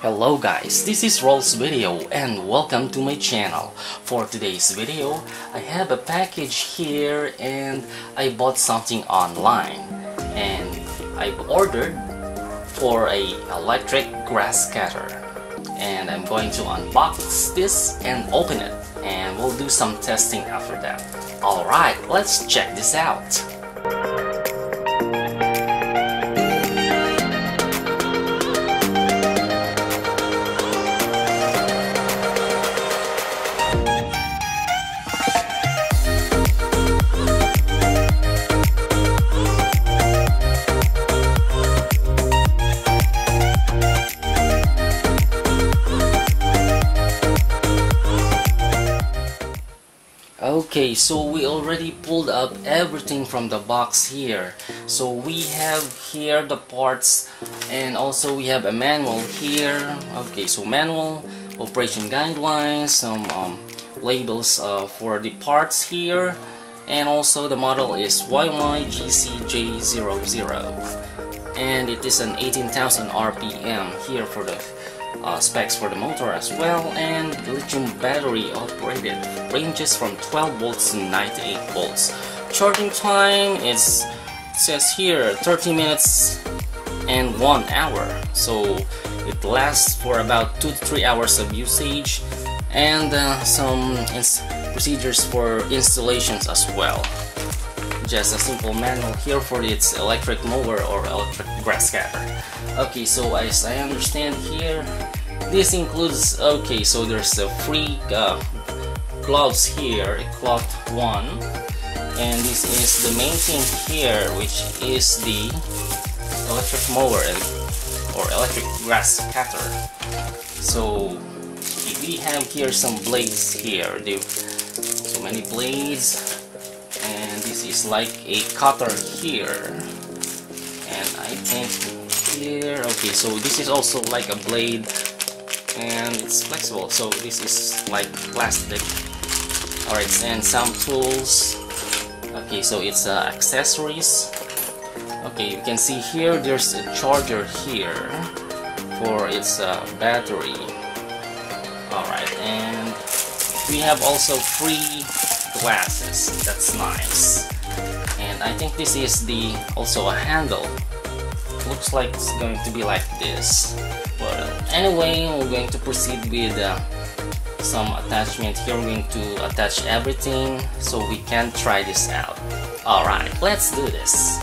Hello guys, this is Roll's video and welcome to my channel. For today's video, I have a package here and I bought something online and I've ordered for a electric grass cutter and I'm going to unbox this and open it and we'll do some testing after that. Alright, let's check this out. Okay, so we already pulled up everything from the box here. So we have here the parts and also we have a manual here. Okay, so manual, operation guidelines, some labels for the parts here, and also the model is YYGCJ00 and it is an 18,000 RPM here for the specs for the motor as well, and lithium battery operated, ranges from 12 volts to 98 volts. Charging time is, it says here, 30 minutes and 1 hour, so it lasts for about 2 to 3 hours of usage, and some procedures for installations as well. Just a simple manual here for its electric mower or electric grass cutter. Okay, so as I understand here, this includes, okay, so there's a free gloves here, a cloth one, and this is the main thing here, which is the electric mower or electric grass cutter. So we have here some blades here, so many blades, and this is like a cutter here, and I think here, okay, so this is also like a blade and it's flexible, so this is like plastic. Alright, and some tools. Okay, so it's accessories. Okay, you can see here there's a charger here for its battery. Alright, and we have also free glasses. That's nice. And I think this is the also a handle. Looks like it's going to be like this. But anyway, we're going to proceed with some attachment here. We're going to attach everything so we can try this out. Alright, let's do this.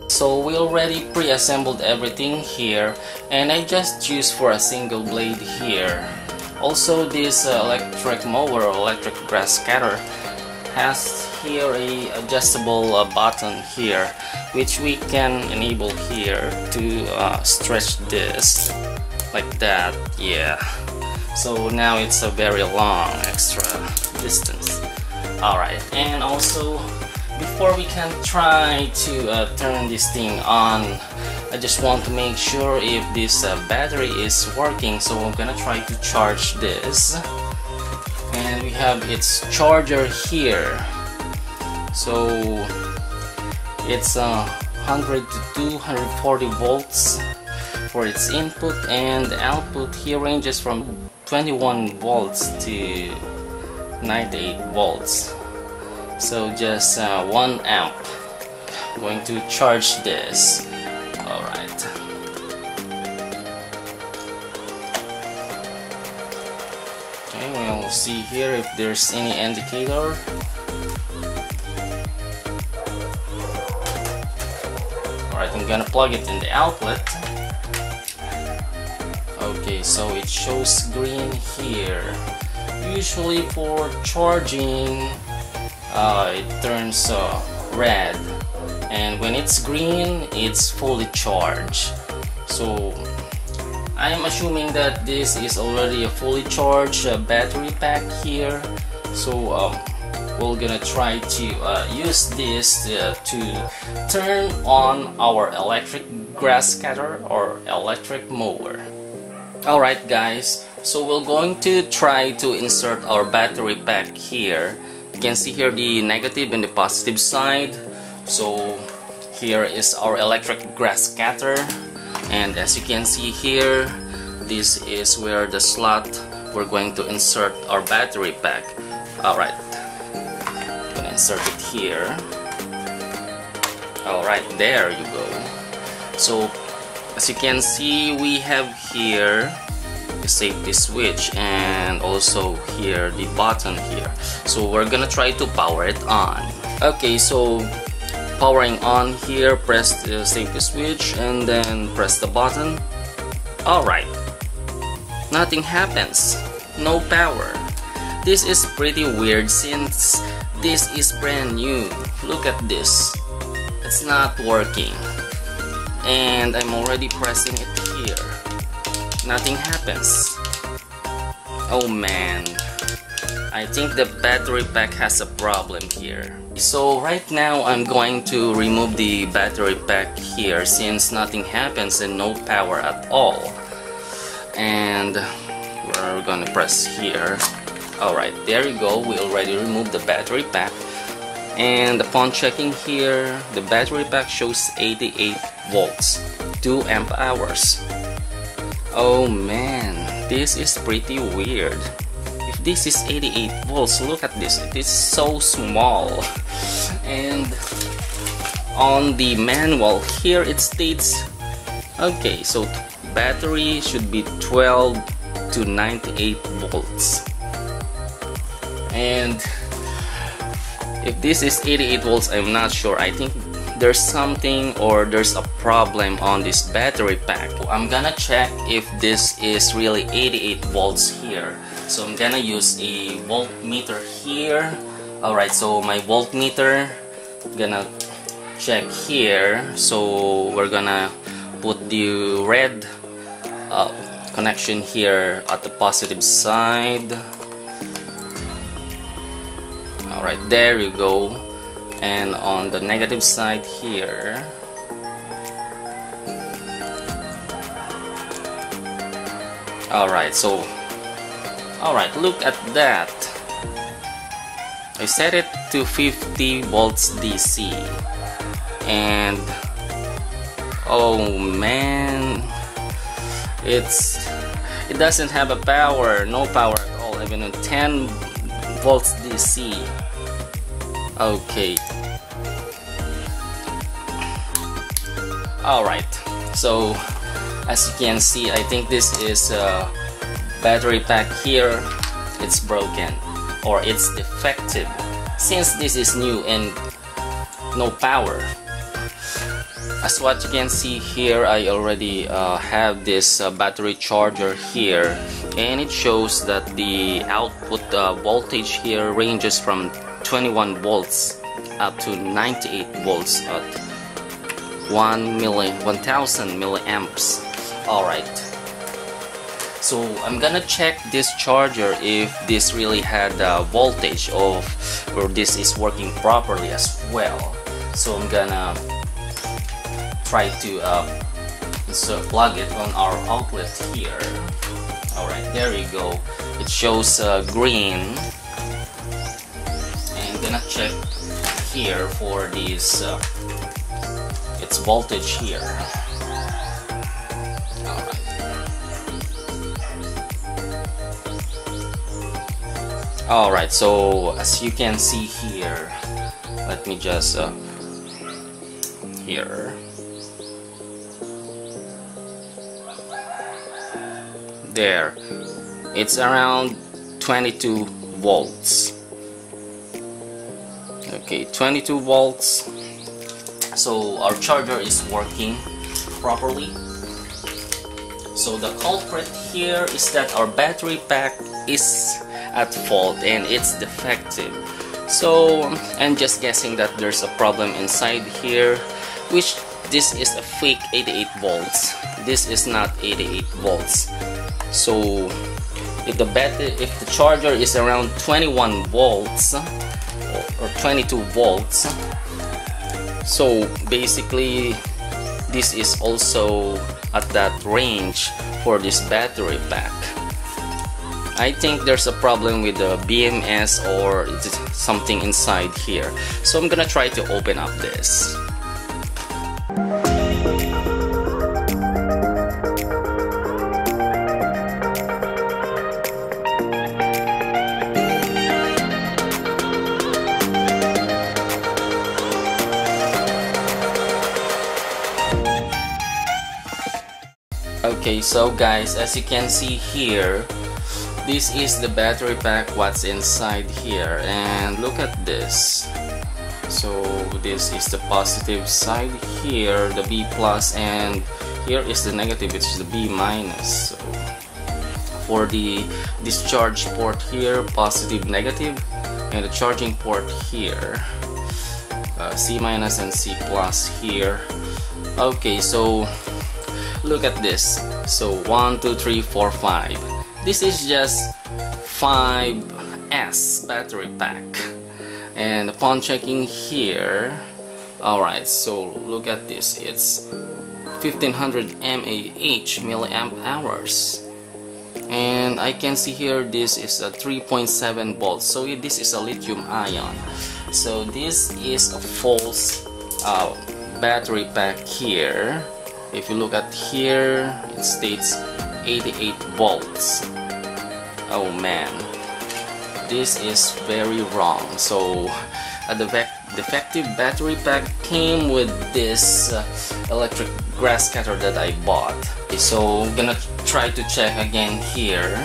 So we already pre-assembled everything here, and I just used for a single blade here. Also, this electric mower or electric grass cutter has here a adjustable button here, which we can enable here to stretch this like that. Yeah, so now it's a very long extra distance. Alright, and also before we can try to turn this thing on, I just want to make sure if this battery is working, so I'm gonna try to charge this. And we have its charger here, so it's 100 to 240 volts for its input, and the output here ranges from 21 volts to 98 volts. So just 1 amp. I'm going to charge this. Alright. Okay, we'll see here if there's any indicator. Alright, I'm gonna plug it in the outlet. Okay, so it shows green here. Usually for charging, it turns red, and when it's green, it's fully charged. So I'm assuming that this is already a fully charged battery pack here. So we're gonna try to use this to turn on our electric grass cutter or electric mower. Alright guys, so we're going to try to insert our battery pack here. You can see here the negative and the positive side. So here is our electric grass cutter, and as you can see here, this is where the slot we're going to insert our battery pack. Alright, I'm gonna insert it here. Alright, there you go. So as you can see, we have here the safety switch and also here the button here. So we're gonna try to power it on. Okay, so powering on here, press the safety switch and then press the button. Alright, nothing happens, no power. This is pretty weird since this is brand new. Look at this, it's not working. And I'm already pressing it here. Nothing happens. Oh man, I think the battery pack has a problem here. So right now I'm going to remove the battery pack here since nothing happens and no power at all. And we're gonna press here. Alright, there you go, we already removed the battery pack. And upon checking here, the battery pack shows 88 volts, 2 amp hours. Oh man, this is pretty weird. If this is 88 volts, look at this, it is so small. And on the manual here it states, okay, so battery should be 12 to 98 volts. And if this is 88 volts, I'm not sure. I think there's something or there's a problem on this battery pack. I'm gonna check if this is really 88 volts here. So I'm gonna use a voltmeter here. Alright, so my voltmeter, gonna check here. So we're gonna put the red connection here at the positive side. Alright, there you go. And on the negative side here, alright, so alright, look at that. I set it to 50 volts DC, and oh man, it doesn't have a power, no power at all, even at 10 volts DC. Okay. Alright, so as you can see, I think this is a battery pack here. It's broken or it's defective since this is new and no power. As what you can see here, I already have this battery charger here, and it shows that the output voltage here ranges from 21 volts up to 98 volts at 1000 milliamps. Alright, so I'm gonna check this charger if this really had voltage or this is working properly as well. So I'm gonna try to plug it on our outlet here. Alright, there you go, it shows green. And I'm gonna check here for this its voltage here. Alright. 10 Alright, so as you can see here, let me just here. There, it's around 22 volts. Okay, 22 volts. So our charger is working properly. So the culprit here is that our battery pack is at fault and it's defective. So I'm just guessing that there's a problem inside here, which this is a fake 88 volts. This is not 88 volts. So if the charger is around 21 volts or 22 volts, so basically this is also at that range for this battery pack. I think there's a problem with the BMS or something inside here. So I'm gonna try to open up this. Okay, so guys, as you can see here, this is the battery pack, what's inside here, and look at this. So this is the positive side here, the B plus, and here is the negative, which is the B minus. So for the discharge port here, positive, negative, and the charging port here, C minus and C plus here. Okay, so look at this. So 1, 2, 3, 4, 5. This is just 5S battery pack. And upon checking here, alright, so look at this. It's 1500 mAh, milliamp hours. And I can see here this is a 3.7 volts. So this is a lithium ion. So this is a false battery pack here. If you look at here, it states 88 volts. Oh man, this is very wrong. So a defective battery pack came with this electric grass cutter that I bought. Okay, so I'm gonna try to check again here.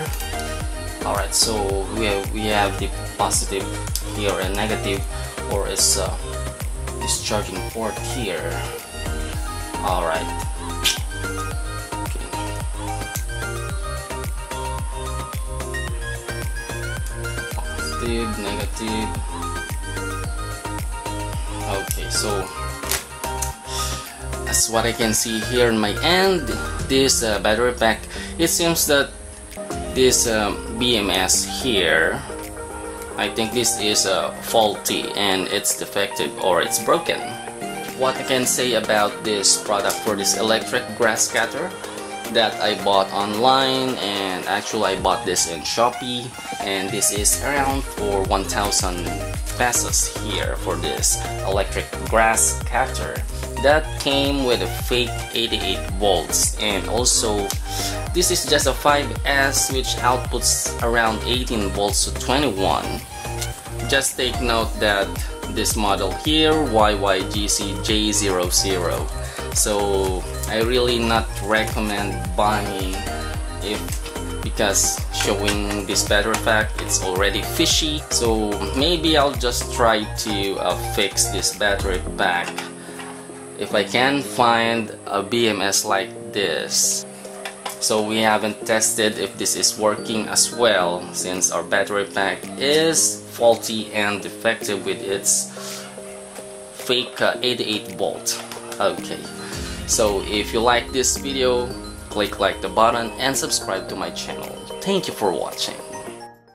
Alright, so we have the positive here and negative, or is discharging port here. Alright. Negative. Okay, so as what I can see here in my end, this battery pack, it seems that this BMS here, I think this is faulty and it's defective or it's broken. What I can say about this product for this electric grass cutter that I bought online, and actually I bought this in Shopee, and this is around for 1,000 pesos here for this electric grass cutter that came with a fake 88 volts, and also this is just a 5S which outputs around 18 volts to 21. Just take note that this model here, YYGC-J00, so I really not recommend buying because showing this battery pack, it's already fishy. So maybe I'll just try to fix this battery pack if I can find a BMS like this. So we haven't tested if this is working as well, since our battery pack is faulty and defective with its fake 88 volt. Okay, so if you like this video, click like the button and subscribe to my channel. Thank you for watching.